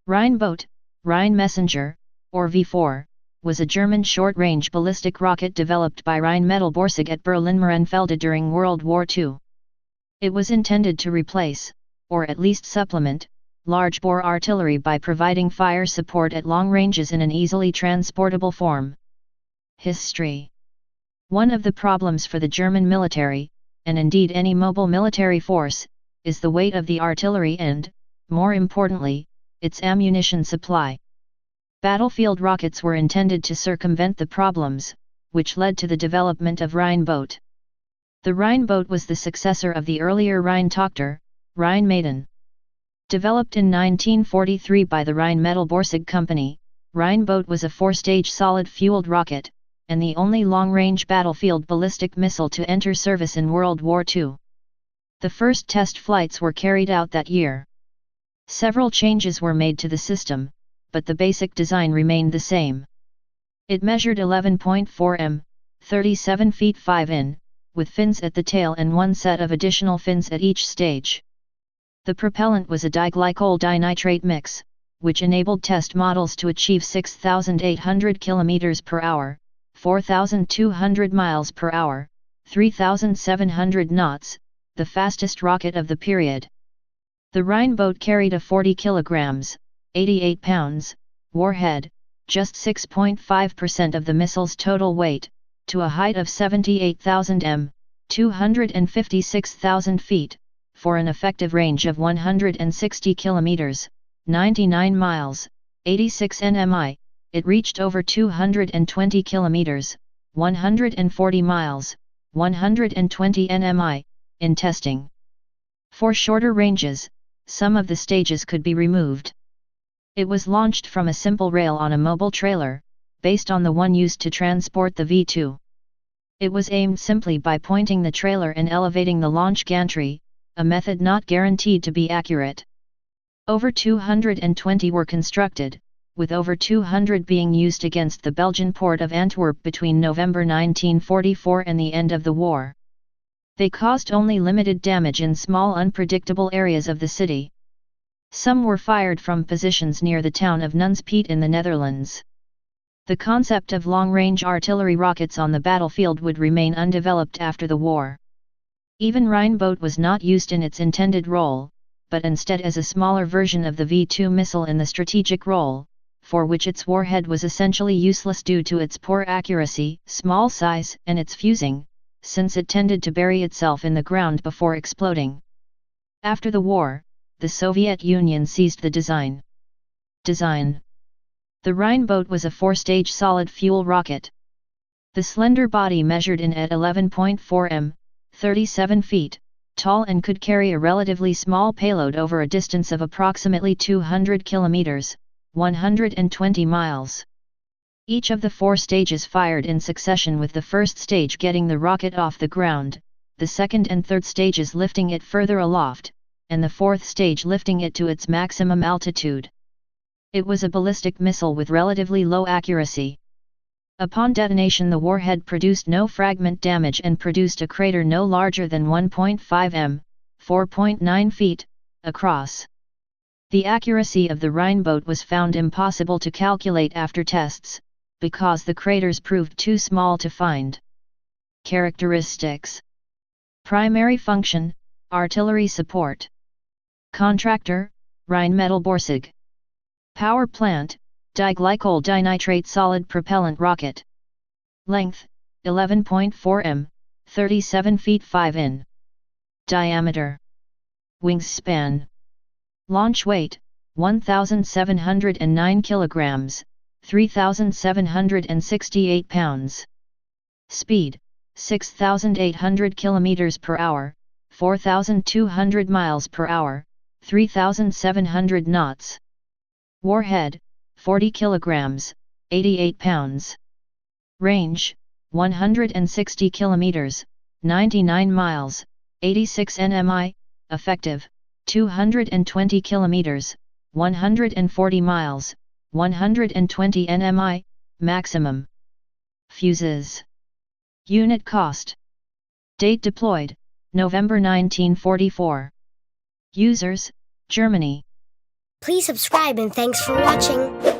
Rheinbote, Rhine Messenger, or V4, was a German short-range ballistic rocket developed by Rheinmetall at Berlin-Marienfelde during World War II. It was intended to replace, or at least supplement, large-bore artillery by providing fire support at long ranges in an easily transportable form. History. One of the problems for the German military, and indeed any mobile military force, is the weight of the artillery and, more importantly, its ammunition supply. Battlefield rockets were intended to circumvent the problems, which led to the development of Rheinbote. The Rheinbote was the successor of the earlier Rheintochter, Rheinmaiden. Developed in 1943 by the Rheinmetall Company, Rheinbote was a four-stage solid-fueled rocket, and the only long-range battlefield ballistic missile to enter service in World War II. The first test flights were carried out that year. Several changes were made to the system, but the basic design remained the same. It measured 11.4 m, 37 feet 5 in, with fins at the tail and one set of additional fins at each stage. The propellant was a diglycol dinitrate mix, which enabled test models to achieve 6,800 km per hour, 4,200 miles per hour, 3,700 knots, the fastest rocket of the period. The Rheinbote carried a 40 kg, 88 pounds, warhead, just 6.5% of the missile's total weight, to a height of 78,000 m, 256,000 feet, for an effective range of 160 km, 99 miles, 86 nmi. It reached over 220 km, 140 miles, 120 nmi, in testing. For shorter ranges, some of the stages could be removed. It was launched from a simple rail on a mobile trailer, based on the one used to transport the V2. It was aimed simply by pointing the trailer and elevating the launch gantry, a method not guaranteed to be accurate. Over 220 were constructed, with over 200 being used against the Belgian port of Antwerp between November 1944 and the end of the war. They caused only limited damage in small unpredictable areas of the city. Some were fired from positions near the town of Nunspeet in the Netherlands. The concept of long-range artillery rockets on the battlefield would remain undeveloped after the war. Even Rheinbote was not used in its intended role, but instead as a smaller version of the V2 missile in the strategic role, for which its warhead was essentially useless due to its poor accuracy, small size, and its fusing, since it tended to bury itself in the ground before exploding. After the war, the Soviet Union seized the design. The Rheinbote was a four-stage solid-fuel rocket. The slender body measured in at 11.4 m, 37 feet, tall and could carry a relatively small payload over a distance of approximately 200 kilometers, 120 miles. Each of the four stages fired in succession, with the first stage getting the rocket off the ground, the second and third stages lifting it further aloft, and the fourth stage lifting it to its maximum altitude. It was a ballistic missile with relatively low accuracy. Upon detonation, the warhead produced no fragment damage and produced a crater no larger than 1.5 m, 4.9 feet, across. The accuracy of the Rheinbote was found impossible to calculate after tests, because the craters proved too small to find. Characteristics. Primary function, artillery support. Contractor, Rheinmetall. Power plant, diglycol dinitrate solid propellant rocket. Length, 11.4 m, 37 feet 5 in. Diameter. Wingspan. Launch weight, 1,709 kilograms, 3,768 pounds. Speed, 6,800 km per hour, 4,200 miles per hour, 3,700 knots. Warhead, 40 kilograms, 88 pounds. Range, 160 kilometers, 99 miles, 86 nmi. Effective, 220 kilometers, 140 miles, 120 nmi, maximum. Fuses. Unit cost. Date deployed, November 1944. Users, Germany. Please subscribe and thanks for watching.